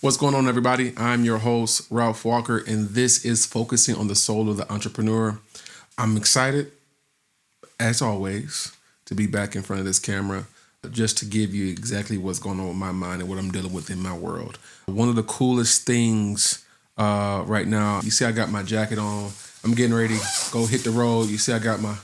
What's going on, everybody? I'm your host, Ralph Walker, and this is Focusing on the Soul of the Entrepreneur. I'm excited, as always, to be back in front of this camera just to give you exactly what's going on with my mind and what I'm dealing with in my world. One of the coolest things right now, you see I got my jacket on. I'm getting ready to go hit the road. You see I got my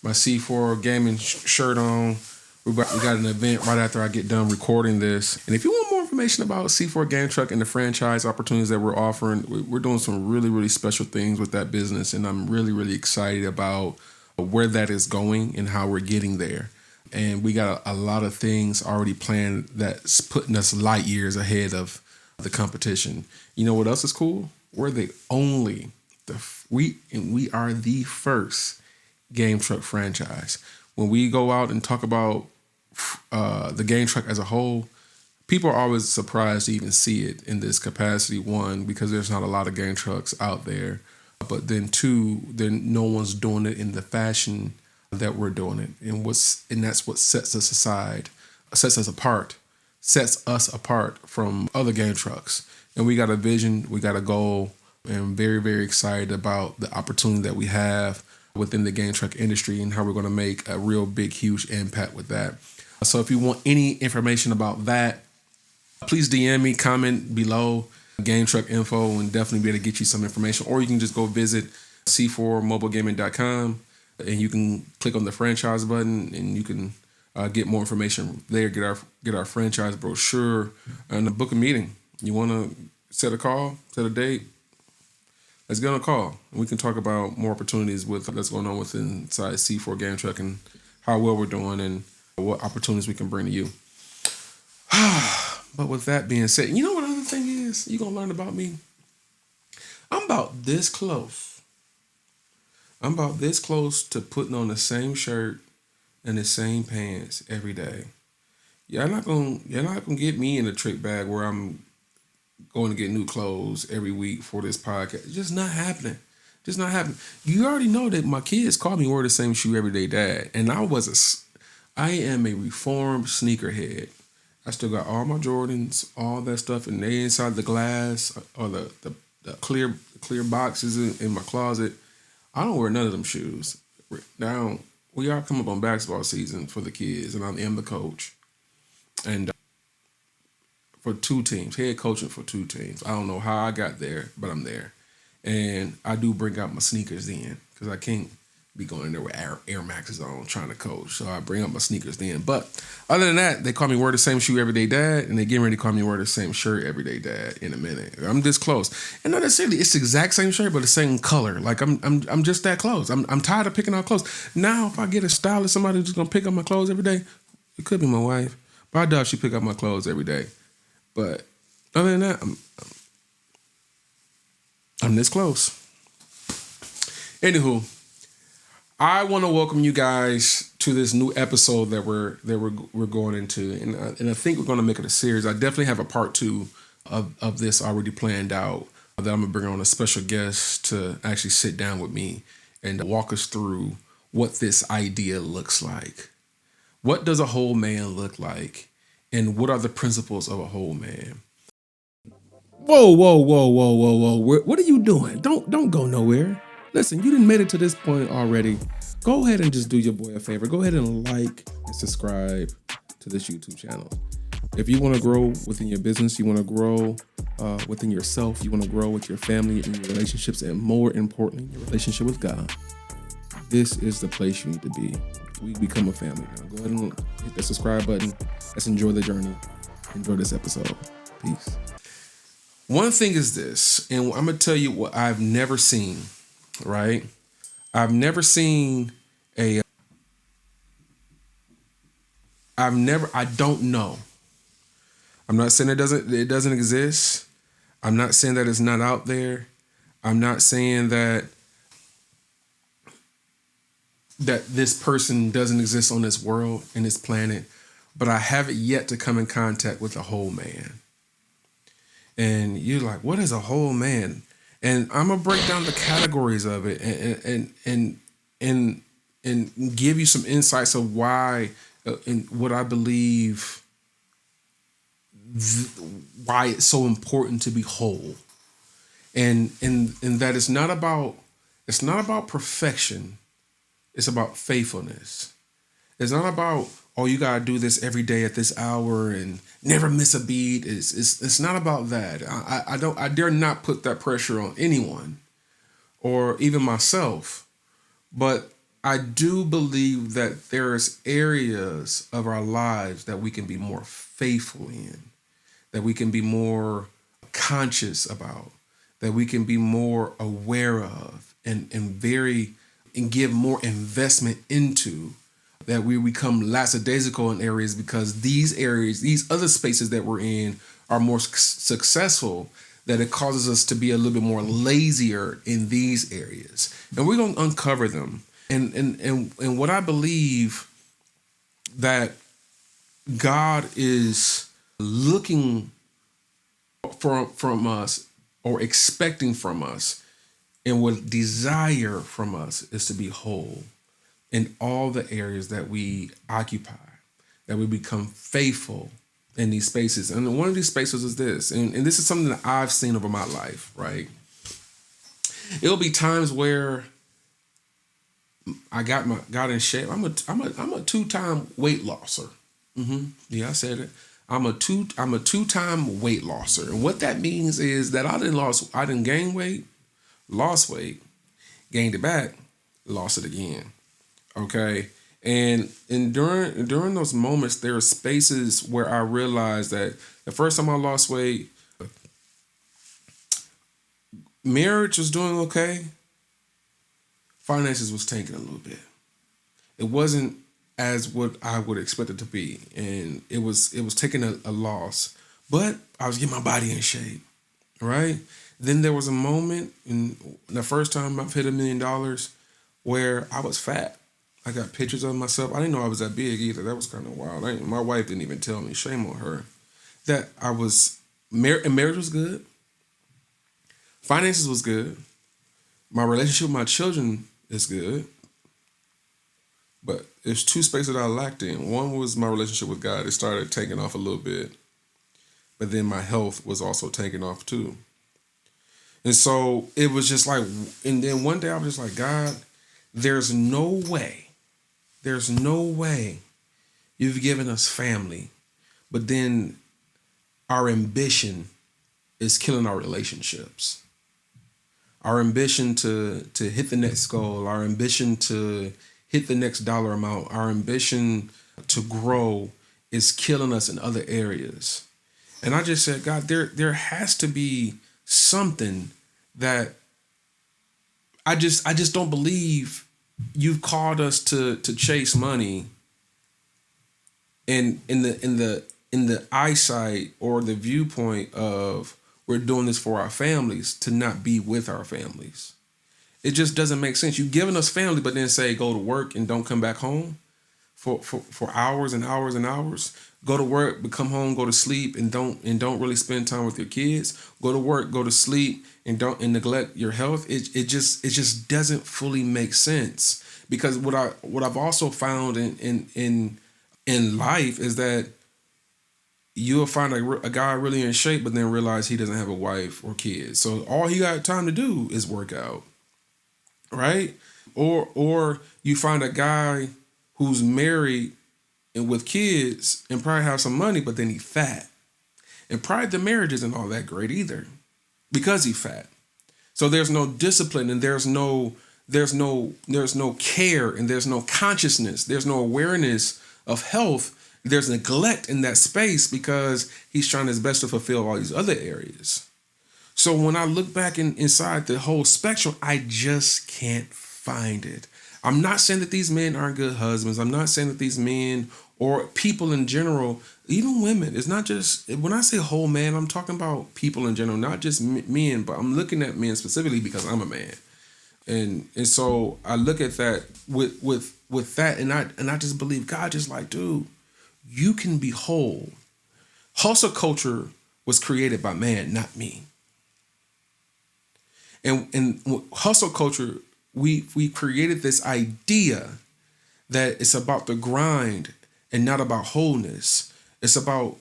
C4 gaming shirt on. We got an event right after I get done recording this. And if you want more information about C4 Game Truck and the franchise opportunities that we're offering, we're doing some really, really special things with that business. And I'm really, really excited about where that is going and how we're getting there. And we got a lot of things already planned that's putting us light years ahead of the competition. You know what else is cool? We're the only, we are the first game truck franchise. When we go out and talk about the game truck as a whole, people are always surprised to even see it in this capacity. One, because there's not a lot of game trucks out there, but then two, then no one's doing it in the fashion that we're doing it, and that's what sets us apart from other game trucks. And we got a vision, we got a goal, and I'm very, very excited about the opportunity that we have within the game truck industry and how we're going to make a real big, huge impact with that. So if you want any information about that, please DM me, comment below game truck info, and definitely be able to get you some information. Or you can just go visit c4mobilegaming.com and you can click on the franchise button and you can get more information there, get our franchise brochure, and book a meeting. You want to set a date? Let's get on a call and we can talk about more opportunities with what's going on inside C4 Game Truck and how well we're doing and what opportunities we can bring to you. But with that being said, you know what other thing is you're going to learn about me? I'm about this close. To putting on the same shirt and the same pants every day. You're not gonna get me in a trick bag where I'm going to get new clothes every week for this podcast. It's just not happening. You already know that my kids call me wear the same shoe every day, Dad. And I am a reformed sneakerhead. I still got all my Jordans, all that stuff, and they inside the glass or the clear boxes in my closet. I don't wear none of them shoes. Now, we are coming up on basketball season for the kids, and I am the coach. And for 2 teams, head coaching for 2 teams. I don't know how I got there, but I'm there. And I do bring out my sneakers then, because I can't be going in there with Air Maxes on trying to coach. So I bring up my sneakers then. But other than that, they call me wear the same shoe every day, Dad, and they getting ready to call me wear the same shirt every day, Dad, in a minute. I'm this close. And not necessarily it's the exact same shirt, but the same color. Like I'm just that close. I'm tired of picking out clothes. Now if I get a stylist, somebody who's gonna pick up my clothes every day, it could be my wife. But I doubt she pick up my clothes every day. But other than that, I'm this close. Anywho, I want to welcome you guys to this new episode that we're going into, and I think we're going to make it a series. I definitely have a part 2 of this already planned out. That I'm gonna bring on a special guest to actually sit down with me and walk us through what this idea looks like. What does a whole man look like, and what are the principles of a whole man? Whoa! What are you doing? Don't go nowhere. Listen, you didn't made it to this point already. Go ahead and just do your boy a favor. Go ahead and like and subscribe to this YouTube channel. If you want to grow within your business, you want to grow within yourself, you want to grow with your family and your relationships, and more importantly, your relationship with God, this is the place you need to be. We become a family now. Go ahead and hit the subscribe button. Let's enjoy the journey. Enjoy this episode. Peace. One thing is this, and I'm going to tell you what I've never seen, right? I don't know. I'm not saying it doesn't exist. I'm not saying that it's not out there. I'm not saying that this person doesn't exist on this world and this planet, but I haven't yet to come in contact with a whole man. And you're like, what is a whole man? And I'm gonna break down the categories of it and give you some insights of why and what I believe why it's so important to be whole, and that it's not about perfection. It's about faithfulness. It's not about, oh, you gotta do this every day at this hour and never miss a beat. It's not about that. I dare not put that pressure on anyone or even myself. But I do believe that there's areas of our lives that we can be more faithful in, that we can be more conscious about, that we can be more aware of, and give more investment into, that we become lackadaisical in areas because these areas, these other spaces that we're in are more successful, that it causes us to be a little bit more lazier in these areas. And we're going to uncover them. And what I believe that God is looking from us or expecting from us and what desire from us is to be whole in all the areas that we occupy, that we become faithful in these spaces. And one of these spaces is this, and this is something that I've seen over my life, right? It'll be times where I got in shape. I'm a two-time weight losser. Yeah, I said it. I'm a two-time weight losser. And what that means is that I didn't gain weight, lost weight, gained it back, lost it again. Okay. And during those moments, there are spaces where I realized that the first time I lost weight, marriage was doing okay. Finances was tanking a little bit. It wasn't as what I would expect it to be. And it was taking a loss. But I was getting my body in shape. Right? Then there was a moment in the first time I've hit $1 million where I was fat. I got pictures of myself. I didn't know I was that big either. That was kind of wild. My wife didn't even tell me. Shame on her. That I was marriage was good. Finances was good. My relationship with my children is good. But there's two spaces that I lacked in. One was my relationship with God. It started taking off a little bit. But then my health was also taking off too. And so it was just like, and then one day I was just like, God, there's no way you've given us family, but then our ambition is killing our relationships. Our ambition to hit the next goal, our ambition to hit the next dollar amount, our ambition to grow is killing us in other areas. And I just said, God, there has to be something that I just don't believe you've called us to chase money and in the eyesight or the viewpoint of we're doing this for our families to not be with our families. It just doesn't make sense. You've given us family, but then say go to work and don't come back home for hours and hours and hours. Go to work, but come home, go to sleep, and don't really spend time with your kids. Go to work, go to sleep, and neglect your health. It just doesn't fully make sense. Because what I've also found in life is that you'll find a guy really in shape, but then realize he doesn't have a wife or kids. So all he got time to do is work out, right? Or you find a guy who's married and with kids and probably have some money, but then he's fat. And probably the marriage isn't all that great either because he's fat. So there's no discipline and there's no care and there's no consciousness. There's no awareness of health. There's neglect in that space because he's trying his best to fulfill all these other areas. So when I look back inside the whole spectrum, I just can't find it. I'm not saying that these men aren't good husbands. I'm not saying that these men or people in general, even women, it's not just, when I say whole man, I'm talking about people in general, not just men, but I'm looking at men specifically because I'm a man. And so I look at that with that and I just believe God just like, dude, you can be whole. Hustle culture was created by man, not me. And hustle culture, we created this idea that it's about the grind and not about wholeness. It's about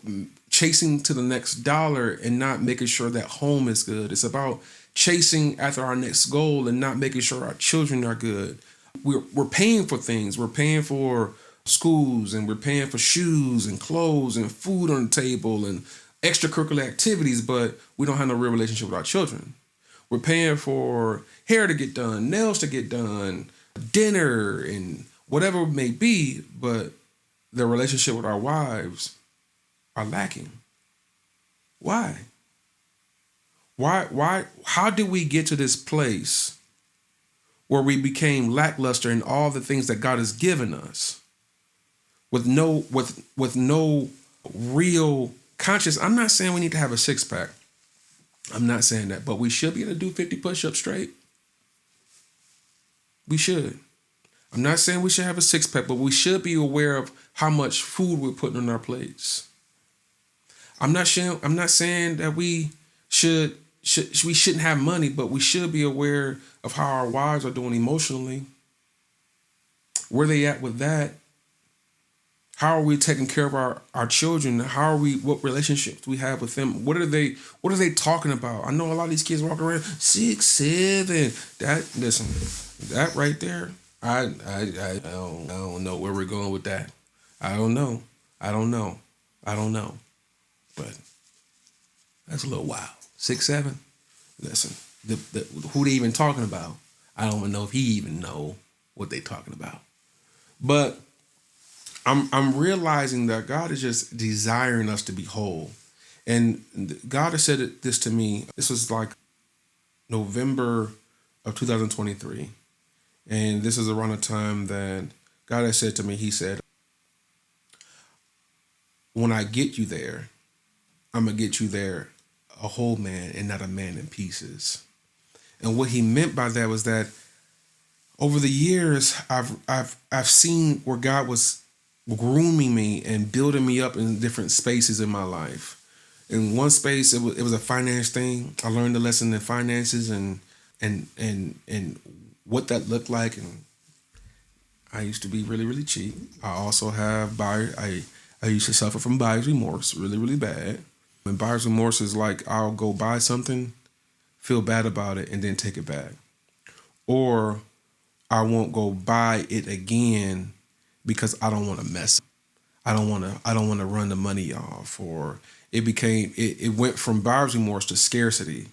chasing to the next dollar and not making sure that home is good. It's about chasing after our next goal and not making sure our children are good. We're paying for things. We're paying for schools, and we're paying for shoes and clothes and food on the table and extracurricular activities, but we don't have no real relationship with our children. We're paying for hair to get done, nails to get done, dinner, and whatever it may be, but the relationship with our wives are lacking. Why? How did we get to this place where we became lackluster in all the things that God has given us with no real conscious? I'm not saying we need to have a six pack. I'm not saying that, but we should be able to do 50 push-ups straight. We should. I'm not saying we should have a six pack, but we should be aware of how much food we're putting on our plates. I'm not saying that we shouldn't have money, but we should be aware of how our wives are doing emotionally. Where they at with that? How are we taking care of our children? What relationships we have with them? What are they talking about? I know a lot of these kids walking around 6, 7. That right there, I don't know where we're going with that. I don't know. But that's a little wild. 6, 7. Listen, who they even talking about? I don't even know if he even know what they talking about. But I'm realizing that God is just desiring us to be whole. And God has said this to me. This was like November of 2023. And this is around the time that God has said to me, he said, when I get you there, I'm going to get you there a whole man and not a man in pieces. And what he meant by that was that over the years, I've seen where God was grooming me and building me up in different spaces in my life. In one space, it was a finance thing. I learned the lesson in finances and what that looked like. And I used to be really, really cheap. I also have I used to suffer from buyer's remorse really, really bad. And buyer's remorse is like I'll go buy something, feel bad about it, and then take it back. Or I won't go buy it again because I don't want to mess up. I don't want to run the money off. Or it went from buyer's remorse to scarcity.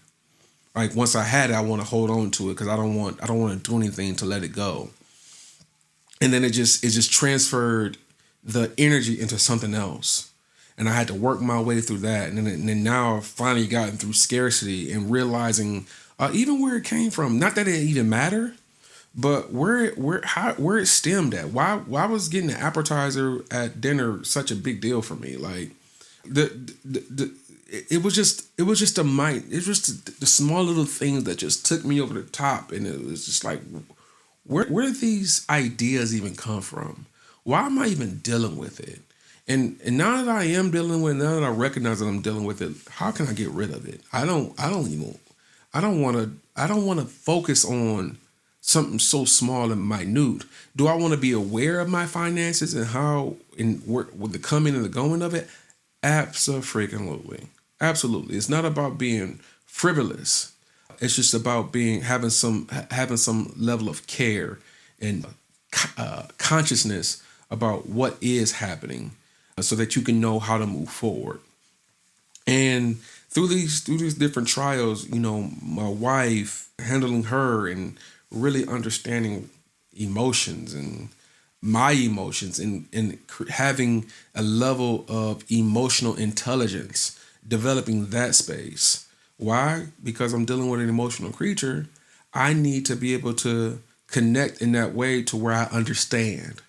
Like once I had it, I want to hold on to it because I don't want to do anything to let it go. And then it just transferred the energy into something else. And I had to work my way through that. And then now I've finally gotten through scarcity and realizing even where it came from. Not that it even mattered, but where it stemmed at. Why was getting an appetizer at dinner such a big deal for me? Like it was just the mind. It was just the small little things that just took me over the top. And it was just like, where did these ideas even come from? Why am I even dealing with it? And now that I am dealing with it, now that I recognize that I'm dealing with it, how can I get rid of it? I don't want to focus on something so small and minute. Do I want to be aware of my finances and how with the coming and the going of it? Absolutely. Absolutely. It's not about being frivolous. It's just about having some level of care and consciousness about what is happening, so that you can know how to move forward. And through these different trials, my wife, handling her and really understanding emotions and my emotions and having a level of emotional intelligence, developing that space. Why? Because I'm dealing with an emotional creature. I need to be able to connect in that way to where I understand.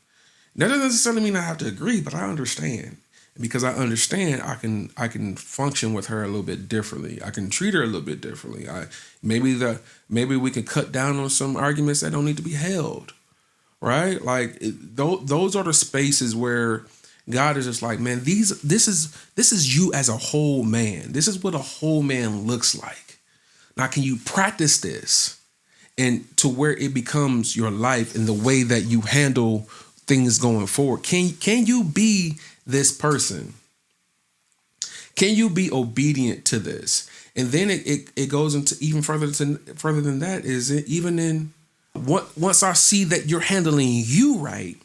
That doesn't necessarily mean I have to agree, but I understand. And because I understand, I can function with her a little bit differently. I can treat her a little bit differently. Maybe we can cut down on some arguments that don't need to be held, right? Like those are the spaces where God is just like, man, this is you as a whole man. This is what a whole man looks like. Now, can you practice this and to where it becomes your life and the way that you handle things going forward? Can you be this person? Can you be obedient to this? And then it goes into even further than that. Is it even in once I see that you're handling you right,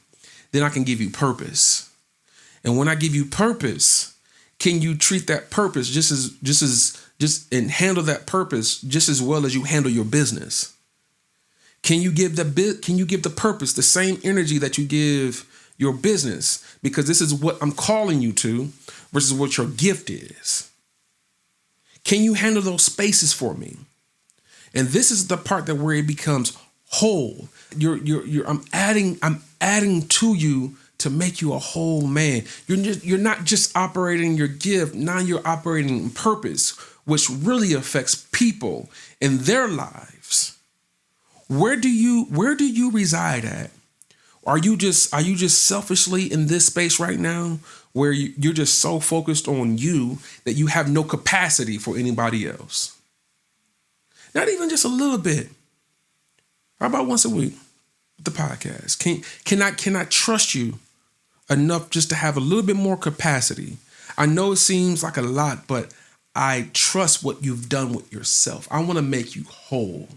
then I can give you purpose. And when I give you purpose, can you treat that purpose and handle that purpose just as well as you handle your business? Can you give the purpose the same energy that you give your business? Because this is what I'm calling you to versus what your gift is. Can you handle those spaces for me? And this is the part that where it becomes whole. I'm adding to you to make you a whole man. You're not just operating your gift. Now you're operating in purpose, which really affects people in their lives. Where do you reside at? Are you just selfishly in this space right now where you're just so focused on you that you have no capacity for anybody else? Not even just a little bit. How about once a week with the podcast? Can I trust you enough just to have a little bit more capacity? I know it seems like a lot, but I trust what you've done with yourself. I want to make you whole.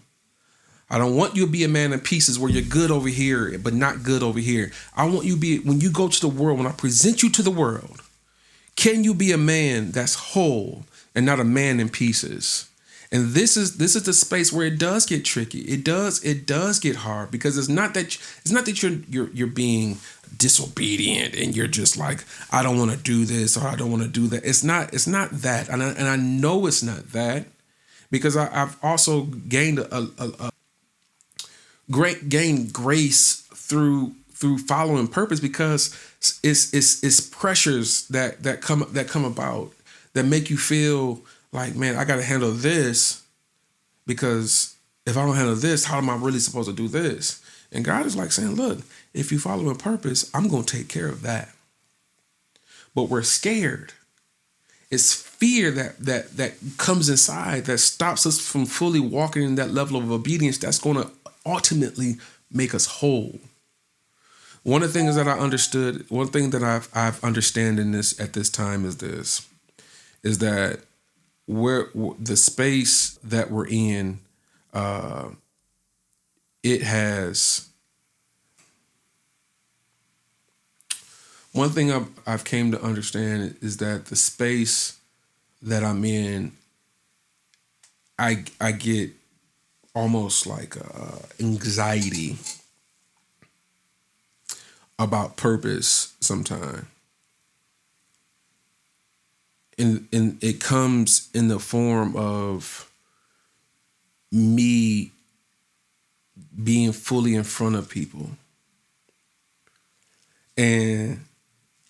I don't want you to be a man in pieces where you're good over here, but not good over here. I want you to be, when you go to the world, when I present you to the world, can you be a man that's whole and not a man in pieces? And this is the space where it does get tricky. It does get hard because it's not that you're being disobedient and you're just like, I don't want to do this or I don't want to do that. It's not that, and I know it's not that because I've also gained gain grace through following purpose because it's pressures that come about that make you feel like, man, I got to handle this because if I don't handle this, how am I really supposed to do this? And God is like saying, look, if you follow a purpose, I'm going to take care of that. But we're scared. It's fear that comes inside that stops us from fully walking in that level of obedience that's going to ultimately make us whole. One of the things that I understood, one thing that I've understand in this at this time is that the space that we're in, it has one thing I've came to understand is that the space that I'm in, I get almost like anxiety about purpose sometimes. And it comes in the form of me being fully in front of people. And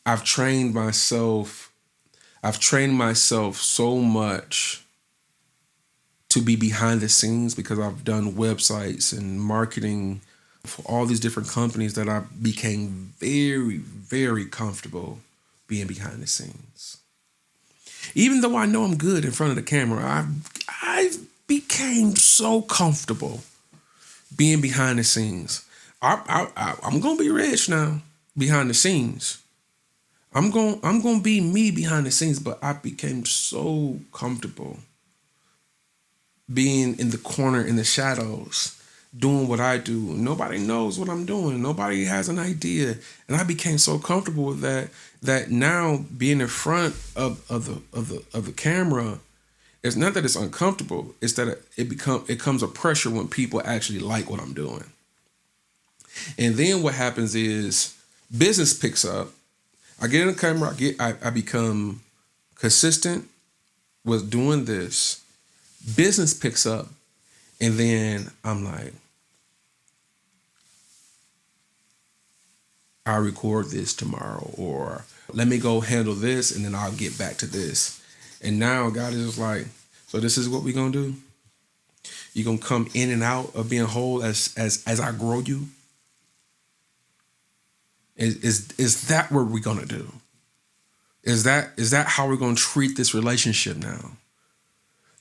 I've trained myself so much to be behind the scenes because I've done websites and marketing for all these different companies that I became very, very comfortable being behind the scenes. Even though I know I'm good in front of the camera, I became so comfortable being behind the scenes. I'm gonna be rich now behind the scenes. I'm gonna be me behind the scenes, but I became so comfortable being in the corner in the shadows, doing what I do. Nobody knows what I'm doing. Nobody has an idea. And I became so comfortable with that now being in front of the camera, it's not that it's uncomfortable, it's that it comes a pressure when people actually like what I'm doing. And then what happens is business picks up. I get in the camera, I become consistent with doing this. Business picks up, and then I'm like, I'll record this tomorrow, or let me go handle this, and then I'll get back to this. And now God is just like, so this is what we're gonna do? You're gonna come in and out of being whole as I grow you? Is that what we're gonna do? Is that how we're gonna treat this relationship now?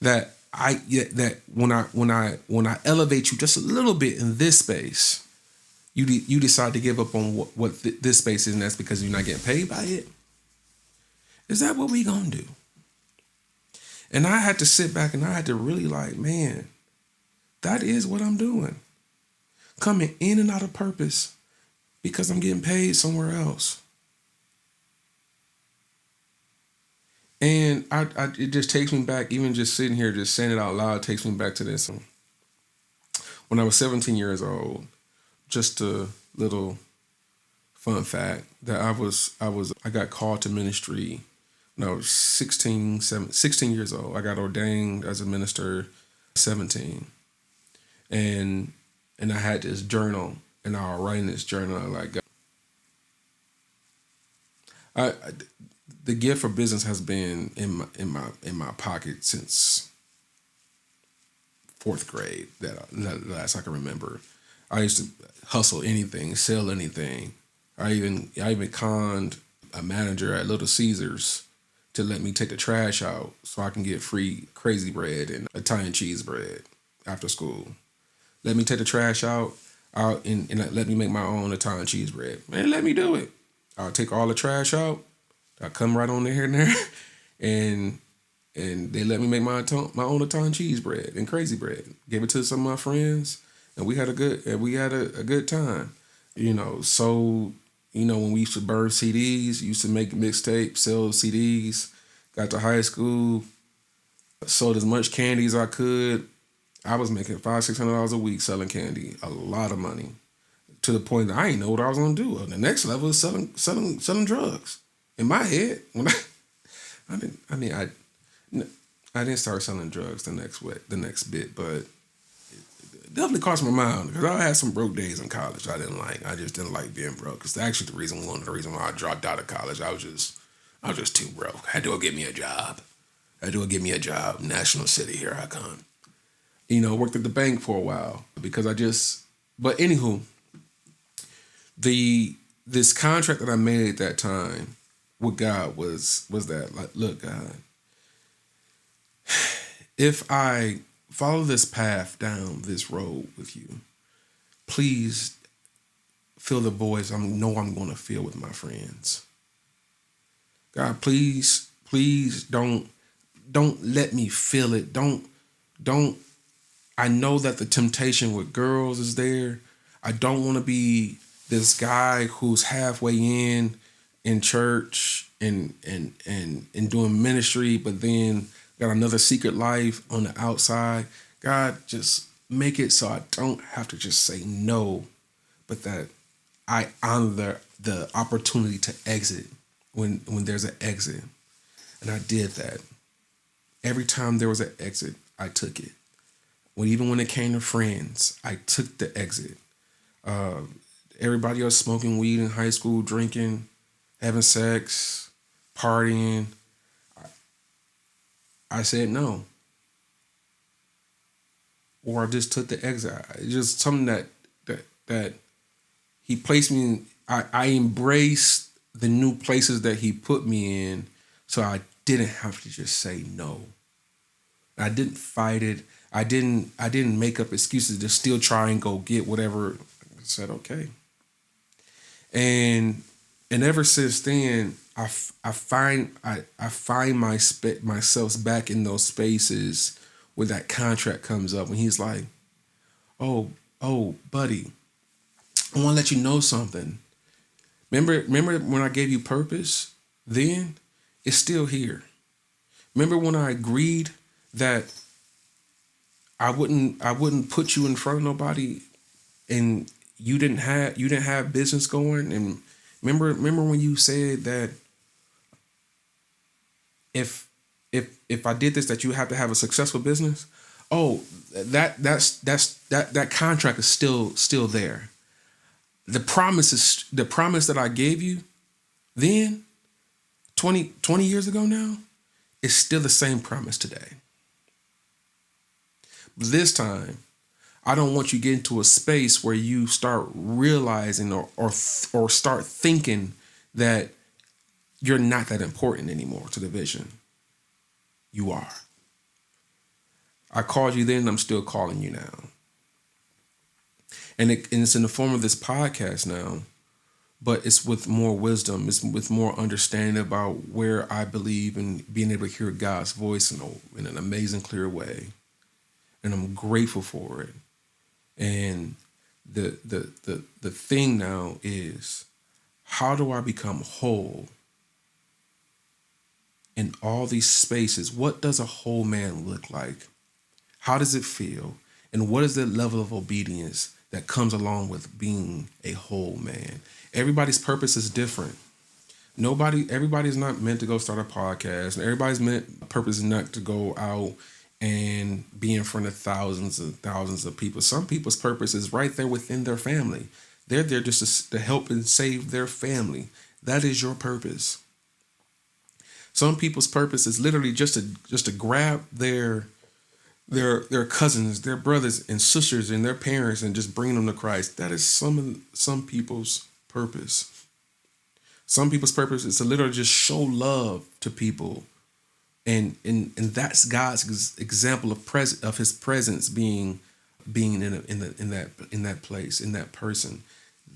That when I elevate you just a little bit in this space, you decide to give up on what this space is, and that's because you're not getting paid by it? Is that what we gonna do? And I had to sit back and I had to really like, man, that is what I'm doing. Coming in and out of purpose because I'm getting paid somewhere else. And it just takes me back, even just sitting here, just saying it out loud, takes me back to this. When I was 17 years old, just a little fun fact that I got called to ministry when I was 16 years old. I got ordained as a minister 17. And I had this journal, and I was writing this journal like I the gift for business has been in my pocket since fourth grade. That last I can remember. I used to hustle anything, sell anything. I even conned a manager at Little Caesars to let me take the trash out so I can get free crazy bread and Italian cheese bread after school. Let me take the trash out and let me make my own Italian cheese bread. Man, let me do it. I'll take all the trash out. I'll come right on there and there, and they let me make my own Italian cheese bread and crazy bread. Gave it to some of my friends, and we had a good time. So when we used to burn CDs, used to make mixtapes, sell CDs. Got to high school, sold as much candy as I could. I was making $500-$600 a week selling candy, a lot of money, to the point that I didn't know what I was gonna do. The next level is selling drugs. In my head, when I didn't start selling drugs the next bit, but it definitely crossed my mind because I had some broke days in college. I just didn't like being broke. It's actually one of the reasons why I dropped out of college. I was just too broke. I had to go get me a job. National City, here I come. Worked at the bank for a while because but anywho, this contract that I made at that time with God was that, like, look, God, if I follow this path down this road with you, please fill the voids I know I'm going to fill with my friends. God, please don't let me feel it. Don't. I know that the temptation with girls is there. I don't want to be this guy who's halfway in church and doing ministry, but then got another secret life on the outside. God, just make it so I don't have to just say no, but that I honor the opportunity to exit when there's an exit. And I did that. Every time there was an exit, I took it. Even when it came to friends, I took the exit. Everybody else smoking weed in high school, drinking, having sex, partying. I said no. Or I just took the exit. It's just something that he placed me in. I embraced the new places that he put me in, so I didn't have to just say no. I didn't fight it. I didn't make up excuses to still try and go get whatever. I said okay. And ever since then, I find myself back in those spaces where that contract comes up when he's like, oh, buddy, I want to let you know something. Remember when I gave you purpose? Then it's still here. Remember when I agreed that I wouldn't put you in front of nobody, and you didn't have business going. And remember when you said that if I did this, that you have to have a successful business. Oh, that contract is still there. The promise that I gave you then 20 years ago now is still the same promise today. But this time, I don't want you to get into a space where you start realizing or start thinking that you're not that important anymore to the vision. You are. I called you then, I'm still calling you now. And it's in the form of this podcast now, but it's with more wisdom. It's with more understanding about where I believe and being able to hear God's voice in an amazing, clear way. And I'm grateful for it. And the thing now is, how do I become whole in all these spaces? What does a whole man look like? How does it feel? And what is the level of obedience that comes along with being a whole man? Everybody's purpose is different. Everybody's not meant to go start a podcast. Everybody's purpose is not to go out and be in front of thousands and thousands of people. Some people's purpose is right there within their family. They're there just to help and save their family. That is your purpose. Some people's purpose is literally just to grab their cousins, their brothers and sisters and their parents and just bring them to Christ. That is some people's purpose. Some people's purpose is to literally just show love to people. And that's God's example of his presence being in that place, in that person.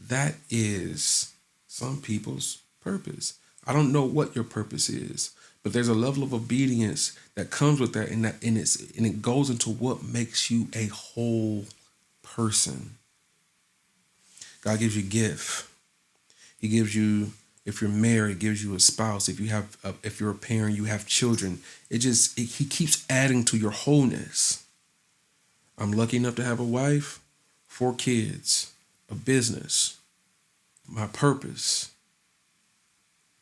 That is some people's purpose. I don't know what your purpose is, but there's a level of obedience that comes with that, and it goes into what makes you a whole person. God gives you a gift. He gives you, if you're married, gives you a spouse. If you're a parent, you have children. He keeps adding to your wholeness. I'm lucky enough to have a wife, 4 kids, a business, my purpose.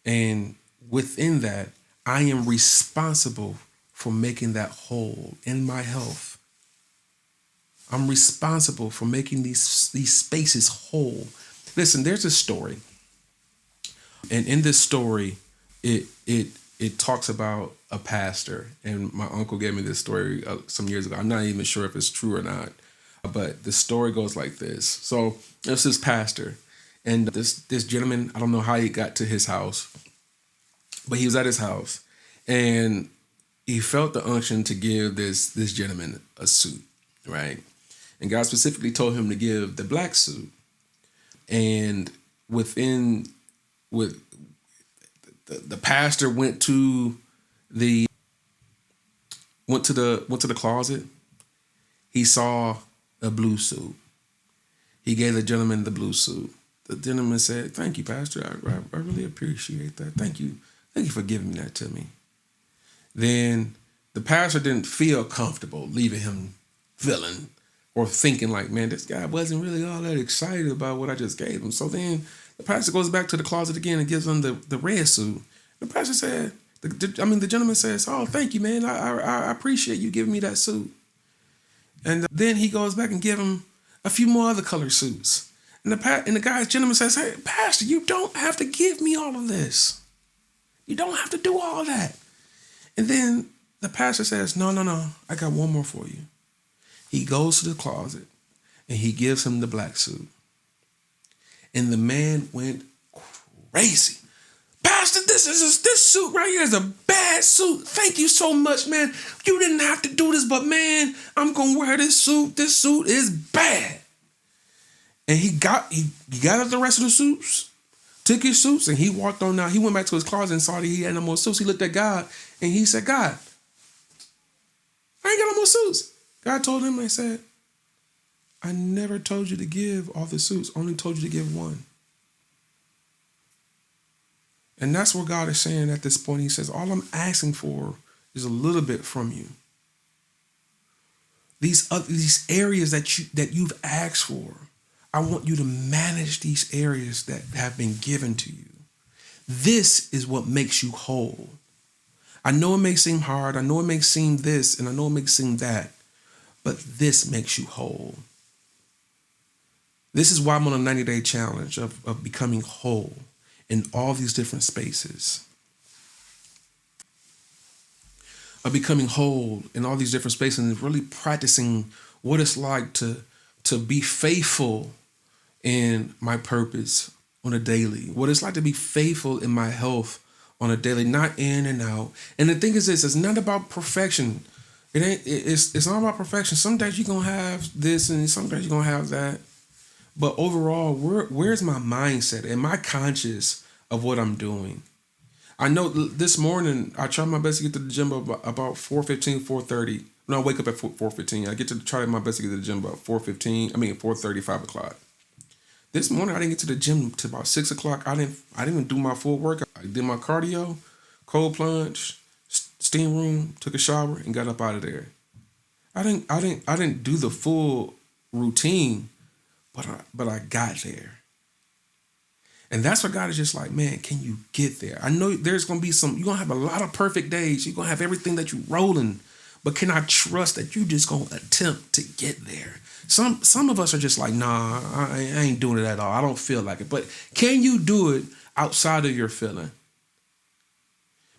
And within that, I am responsible for making that whole in my health. I'm responsible for making these spaces whole. Listen, there's a story. And in this story, it talks about a pastor. And my uncle gave me this story some years ago. I'm not even sure if it's true or not. But the story goes like this. So there's this pastor. And this gentleman, I don't know how he got to his house, but he was at his house. And he felt the unction to give this gentleman a suit, right? And God specifically told him to give the black suit. And with the pastor went to the closet. He saw a blue suit. He gave the gentleman the blue suit. The gentleman said, "Thank you, Pastor. I really appreciate that. Thank you for giving that to me." Then the pastor didn't feel comfortable leaving him feeling or thinking like, man, this guy wasn't really all that excited about what I just gave him. So then the pastor goes back to the closet again and gives him the red suit. The pastor said, the gentleman says, "Oh, thank you, man. I appreciate you giving me that suit." And then he goes back and give him a few more other color suits. And the gentleman says, "Hey, Pastor, you don't have to give me all of this. You don't have to do all that." And then the pastor says, No, I got one more for you. He goes to the closet and he gives him the black suit. And the man went crazy. "Pastor, this suit right here is a bad suit. Thank you so much, man. You didn't have to do this, but man, I'm gonna wear this suit. This suit is bad." And he got out the rest of the suits, took his suits, and he walked on out. He went back to his closet and saw that he had no more suits. He looked at God and he said, "God, I ain't got no more suits." God told him, I said, "I never told you to give all the suits, only told you to give one." And that's what God is saying at this point. He says, all I'm asking for is a little bit from you. These areas that you've asked for, I want you to manage these areas that have been given to you. This is what makes you whole. I know it may seem hard. I know it may seem this, and I know it may seem that, but this makes you whole. This is why I'm on a 90-day challenge of becoming whole in all these different spaces. Of becoming whole in all these different spaces and really practicing what it's like to be faithful in my purpose on a daily. What it's like to be faithful in my health on a daily, not in and out. And the thing is this, it's not about perfection. It's not about perfection. Some days you're going to have this and some days you're going to have that. But overall, where's my mindset? Am I conscious of what I'm doing? I know this morning I try my best to get to the gym about 4:15, 4:30. No, I wake up at 4:15. I get to try my best to get to the gym about 4:15. I mean 4:30, 5 o'clock. This morning I didn't get to the gym till about 6 o'clock. I didn't even do my full workout. I did my cardio, cold plunge, steam room, took a shower, and got up out of there. I didn't do the full routine, but I got there. And that's what God is just like, man, can you get there? I know there's gonna be you're gonna have a lot of perfect days. You're gonna have everything that you rolling, but can I trust that you just gonna attempt to get there? Some of us are just like, nah, I ain't doing it at all. I don't feel like it. But can you do it outside of your feeling?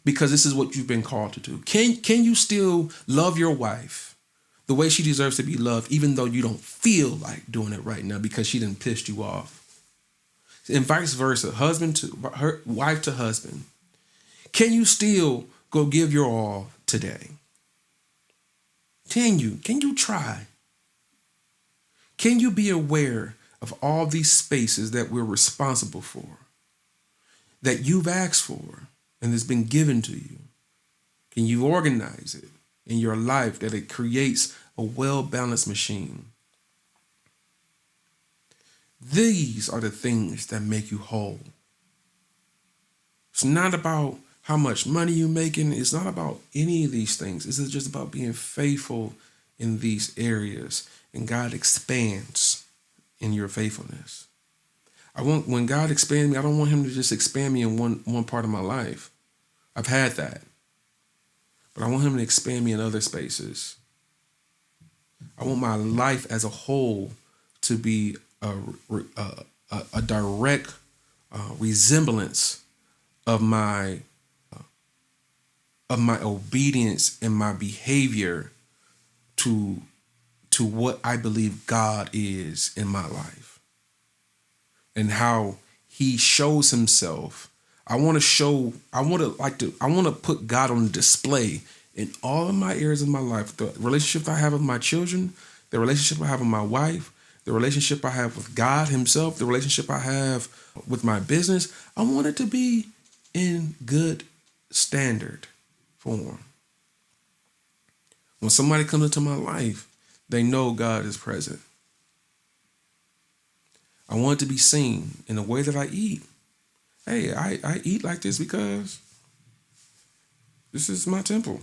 Because this is what you've been called to do. Can you still love your wife the way she deserves to be loved, even though you don't feel like doing it right now because she done pissed you off? And vice versa, husband to her, wife to husband. Can you still go give your all today? Can you? Can you try? Can you be aware of all these spaces that we're responsible for, that you've asked for, and has been given to you? Can you organize it in your life that it creates a well-balanced machine? These are the things that make you whole. It's not about how much money you're making. It's not about any of these things. It's just about being faithful in these areas. And God expands in your faithfulness. When God expands me, I don't want him to just expand me in one part of my life. I've had that. But I want him to expand me in other spaces. I want my life as a whole to be a direct resemblance of my obedience and my behavior to what I believe God is in my life, and how he shows himself. I want to put God on display in all of my areas of my life. The relationship I have with my children, the relationship I have with my wife, the relationship I have with God himself, the relationship I have with my business. I want it to be in good standard form. When somebody comes into my life, they know God is present. I want it to be seen in the way that I eat. Hey, I eat like this because this is my temple.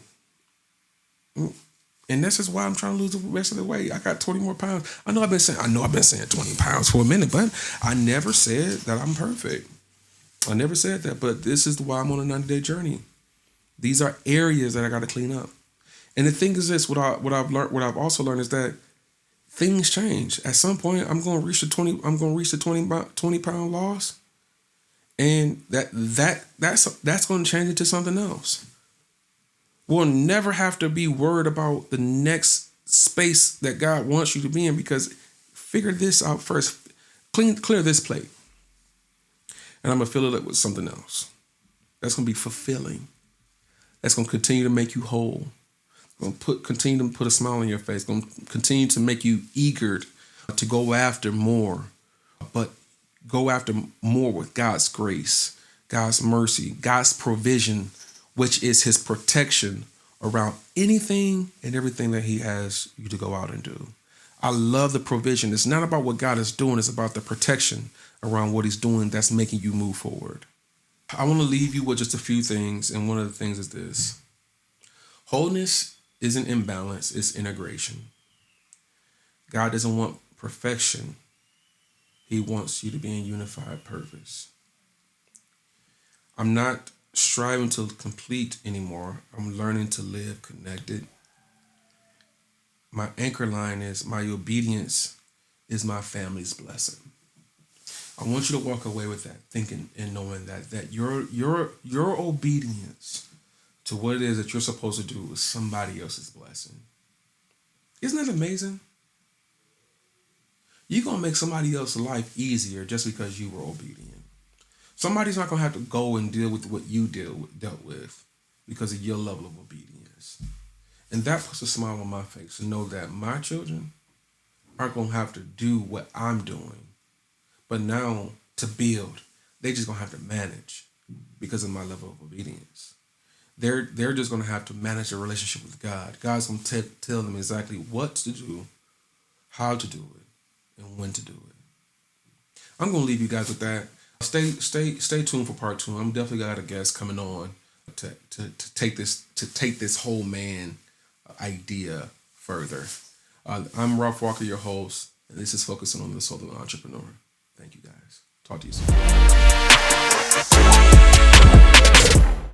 And this is why I'm trying to lose the rest of the weight. I got 20 more pounds. I know I've been saying 20 pounds for a minute, but I never said that I'm perfect. I never said that, but this is why I'm on a 90-day journey. These are areas that I got to clean up. And the thing is this, what I've also learned is that things change. At some point, I'm going to reach the 20 pound loss. And that's going to change into something else. We'll never have to be worried about the next space that God wants you to be in, because figure this out first. Clear this plate. And I'm going to fill it up with something else. That's going to be fulfilling. That's going to continue to make you whole. Going to continue to put a smile on your face. Going to continue to make you eager to go after more. But go after more with God's grace, God's mercy, God's provision, which is his protection around anything and everything that he has you to go out and do. I love the provision. It's not about what God is doing. It's about the protection around what he's doing that's making you move forward. I want to leave you with just a few things. And one of the things is this: wholeness isn't imbalance, it's integration. God doesn't want perfection. He wants you to be in unified purpose. I'm not striving to complete anymore. I'm learning to live connected. My anchor line is my obedience is my family's blessing. I want you to walk away with that, thinking and knowing that your obedience to what it is that you're supposed to do is somebody else's blessing. Isn't that amazing? You're going to make somebody else's life easier just because you were obedient. Somebody's not going to have to go and deal with what you dealt with because of your level of obedience. And that puts a smile on my face to know that my children aren't going to have to do what I'm doing But now to build, they just gonna have to manage because of my level of obedience. They're just gonna have to manage their relationship with God. God's gonna tell them exactly what to do, how to do it, and when to do it. I'm gonna leave you guys with that. Stay tuned for part two. I'm definitely got a guest coming on to take this whole man idea further. I'm Ralph Walker, your host, and this is focusing on the soul of the entrepreneur. Thank you guys. Talk to you soon.